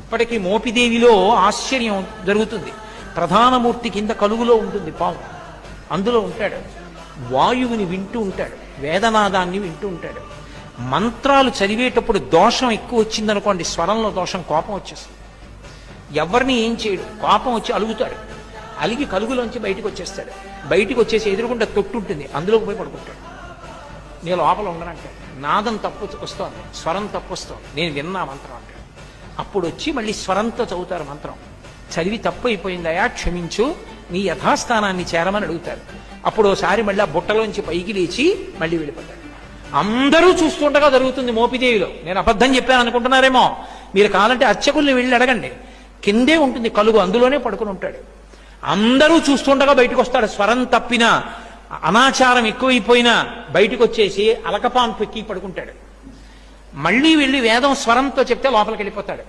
ఇప్పటికీ మోపిదేవిలో ఆశ్చర్యం జరుగుతుంది. ప్రధానమూర్తి కింద కలుగులో ఉంటుంది పాము, అందులో ఉంటాడు. వాయువుని వింటూ ఉంటాడు, వేదనాదాన్ని వింటూ ఉంటాడు. మంత్రాలు చదివేటప్పుడు దోషం ఎక్కువ వచ్చిందనుకోండి, స్వరంలో దోషం, కోపం వచ్చేస్తుంది. ఎవరిని ఏం చేయడు, కోపం వచ్చి అలుగుతాడు. అలిగి కలుగులోంచి బయటకు వచ్చేస్తాడు. బయటకు వచ్చేసి ఎదురుకుంటే తొట్టు ఉంటుంది, అందులోకి పోయి పడుకుంటాడు. నేను లోపల ఉండనంటాడు. నాదం తప్పు వస్తోంది, స్వరం తప్పు వస్తోంది, నేను విన్నా మంత్రం అంటాడు. అప్పుడు వచ్చి మళ్ళీ స్వరంతో చదువుతారు మంత్రం. చదివి తప్పు అయిపోయిందయా, క్షమించు, నీ యథాస్థానాన్ని చేరమని అడుగుతారు. అప్పుడు ఒకసారి మళ్ళీ ఆ బుట్టలోంచి పైకి లేచి మళ్ళీ వెళ్ళిపోతాడు. అందరూ చూస్తుండగా జరుగుతుంది మోపిదేవిలో. నేను అబద్ధం చెప్పాను అనుకుంటున్నారేమో, మీరు కావాలంటే అర్చకుల్ని వెళ్ళి అడగండి. కిందే ఉంటుంది కలుగు, అందులోనే పడుకుని ఉంటాడు. అందరూ చూస్తుండగా బయటకు వస్తాడు. స్వరం తప్పినా, అనాచారం ఎక్కువైపోయినా బయటకు వచ్చేసి అలకపాన్ పెక్కి పడుకుంటాడు. మళ్ళీ వెళ్ళి వేదం స్వరంతో చెప్తే లోపలికి వెళ్ళిపోతాడు.